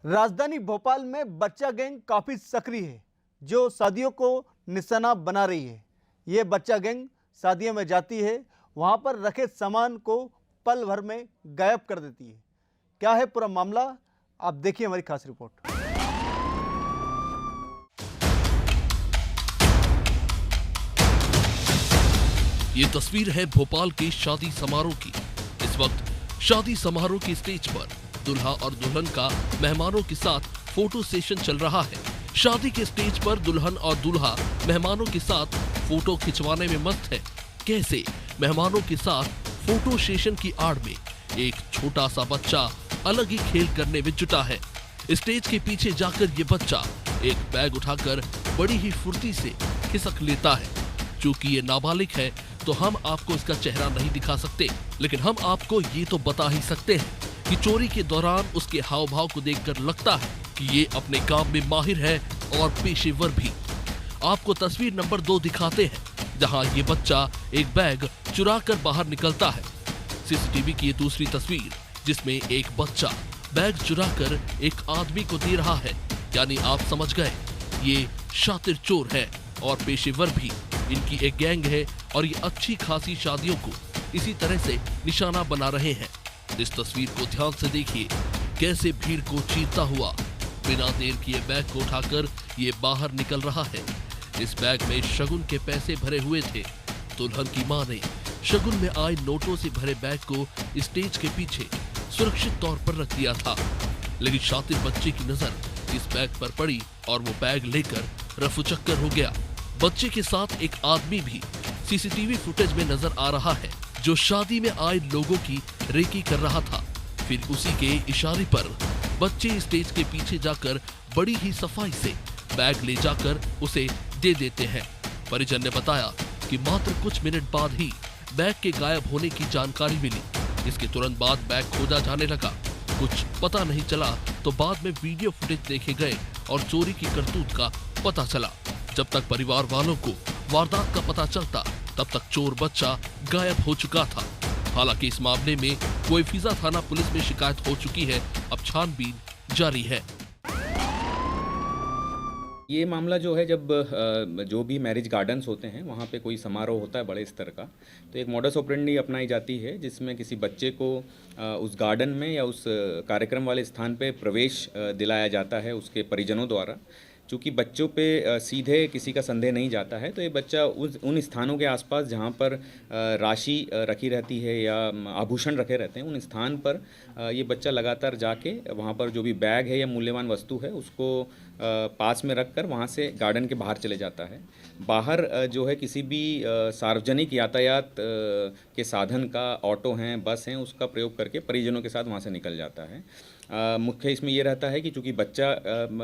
राजधानी भोपाल में बच्चा गैंग काफी सक्रिय है, जो शादियों को निशाना बना रही है। ये बच्चा गैंग शादियों में जाती है, वहां पर रखे सामान को पल भर में गायब कर देती है। क्या है पूरा मामला, आप देखिए हमारी खास रिपोर्ट। ये तस्वीर है भोपाल के शादी समारोह की। इस वक्त शादी समारोह की स्टेज पर दूल्हा और दुल्हन का मेहमानों के साथ फोटो सेशन चल रहा है। शादी के स्टेज पर दुल्हन और दूल्हा मेहमानों के साथ फोटो खिंचवाने में मस्त है। कैसे मेहमानों के साथ फोटो सेशन की आड़ में एक छोटा सा बच्चा अलग ही खेल करने में जुटा है। स्टेज के पीछे जाकर ये बच्चा एक बैग उठाकर बड़ी ही फुर्ती से खिसक लेता है। चूंकि ये नाबालिग है तो हम आपको इसका चेहरा नहीं दिखा सकते, लेकिन हम आपको ये तो बता ही सकते हैं कि चोरी के दौरान उसके हाव भाव को देखकर लगता है कि ये अपने काम में माहिर है और पेशेवर भी। आपको तस्वीर नंबर 2 दिखाते हैं, जहां ये बच्चा एक बैग चुरा कर बाहर निकलता है। सीसीटीवी की ये दूसरी तस्वीर, जिसमें एक बच्चा बैग चुरा कर एक आदमी को दे रहा है। यानी आप समझ गए, ये शातिर चोर है और पेशेवर भी। इनकी एक गैंग है और ये अच्छी खासी शादियों को इसी तरह से निशाना बना रहे हैं। इस तस्वीर को ध्यान से देखिए, कैसे भीड़ को चीरता हुआ बिना देर किए बैग को उठाकर ये बाहर निकल रहा है। इस बैग में शगुन के पैसे भरे हुए थे। दुल्हन की मां ने शगुन में आए नोटों से भरे बैग को स्टेज के पीछे सुरक्षित तौर पर रख दिया था, लेकिन शातिर बच्चे की नजर इस बैग पर पड़ी और वो बैग लेकर रफूचक्कर हो गया। बच्चे के साथ एक आदमी भी सीसीटीवी फुटेज में नजर आ रहा है, जो शादी में आए लोगों की रेकी कर रहा था। फिर उसी के इशारे पर बच्चे स्टेज के पीछे जाकर बड़ी ही सफाई से बैग ले जाकर उसे दे देते हैं। परिजन ने बताया कि मात्र कुछ मिनट बाद ही बैग के गायब होने की जानकारी मिली। इसके तुरंत बाद बैग खोजा जाने लगा। कुछ पता नहीं चला तो बाद में वीडियो फुटेज देखे गए और चोरी की करतूत का पता चला। जब तक परिवार वालों को वारदात का पता चलता, तब तक चोर बच्चा गायब हो चुका था। हालांकि इस मामले में कोईफिजा थाना पुलिस में शिकायत हो चुकी है। अब छानबीन जारी है। ये मामला जो है, जब जो भी मैरिज गार्डन्स होते हैं वहाँ पे कोई समारोह होता है बड़े स्तर का, तो एक मॉडस ऑपरेंडी अपनाई जाती है, जिसमें किसी बच्चे को उस गार्डन में या उस कार्यक्रम वाले स्थान पे प्रवेश दिलाया जाता है उसके परिजनों द्वारा। चूँकि बच्चों पे सीधे किसी का संदेह नहीं जाता है, तो ये बच्चा उन स्थानों के आसपास जहाँ पर राशि रखी रहती है या आभूषण रखे रहते हैं, उन स्थान पर ये बच्चा लगातार जाके वहाँ पर जो भी बैग है या मूल्यवान वस्तु है उसको पास में रखकर वहाँ से गार्डन के बाहर चले जाता है। बाहर जो है किसी भी सार्वजनिक यातायात के साधन का, ऑटो हैं, बस हैं, उसका प्रयोग करके परिजनों के साथ वहाँ से निकल जाता है। मुख्य इसमें ये रहता है कि चूँकि बच्चा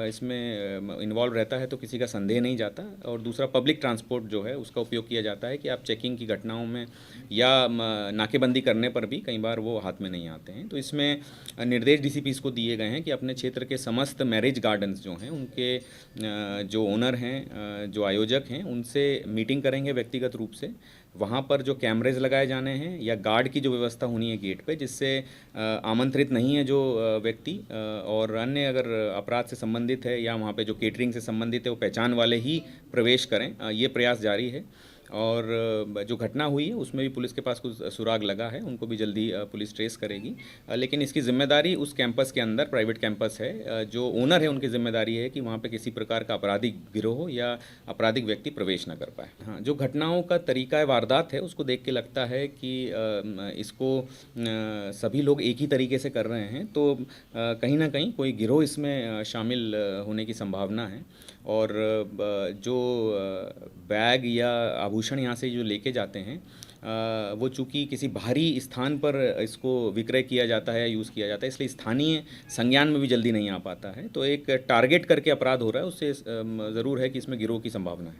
इसमें इन्वॉल्व रहता है तो किसी का संदेह नहीं जाता, और दूसरा पब्लिक ट्रांसपोर्ट जो है उसका उपयोग किया जाता है कि आप चेकिंग की घटनाओं में या नाकेबंदी करने पर भी कई बार वो हाथ में नहीं आते हैं। तो इसमें निर्देश डीसीपीज़ को दिए गए हैं कि अपने क्षेत्र के समस्त मैरिज गार्डन्स जो हैं उनके जो ओनर हैं, जो आयोजक हैं, उनसे मीटिंग करेंगे व्यक्तिगत रूप से। वहाँ पर जो कैमरेज लगाए जाने हैं या गार्ड की जो व्यवस्था होनी है गेट पे, जिससे आमंत्रित नहीं है जो व्यक्ति और अन्य अगर अपराध से संबंधित है या वहाँ पे जो केटरिंग से संबंधित है वो पहचान वाले ही प्रवेश करें, ये प्रयास जारी है। और जो घटना हुई है उसमें भी पुलिस के पास कुछ सुराग लगा है, उनको भी जल्दी पुलिस ट्रेस करेगी। लेकिन इसकी जिम्मेदारी उस कैंपस के अंदर, प्राइवेट कैंपस है, जो ओनर है उनकी जिम्मेदारी है कि वहाँ पे किसी प्रकार का आपराधिक गिरोह या आपराधिक व्यक्ति प्रवेश न कर पाए। हाँ, जो घटनाओं का तरीका वारदात है उसको देख के लगता है कि इसको सभी लोग एक ही तरीके से कर रहे हैं, तो कहीं ना कहीं कोई गिरोह इसमें शामिल होने की संभावना है। और जो बैग या आभूषण यहाँ से जो लेके जाते हैं, वो चूँकि किसी बाहरी स्थान पर इसको विक्रय किया जाता है या यूज़ किया जाता है, इसलिए स्थानीय संज्ञान में भी जल्दी नहीं आ पाता है। तो एक टारगेट करके अपराध हो रहा है, उससे ज़रूर है कि इसमें गिरोह की संभावना है।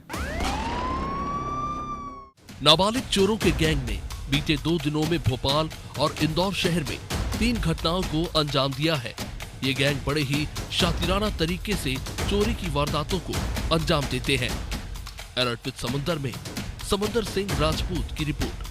नाबालिग चोरों के गैंग ने बीते 2 दिनों में भोपाल और इंदौर शहर में 3 घटनाओं को अंजाम दिया है। ये गैंग बड़े ही शातिराना तरीके से चोरी की वारदातों को अंजाम देते हैं। अलर्ट विद समुंदर में समंदर सिंह राजपूत की रिपोर्ट।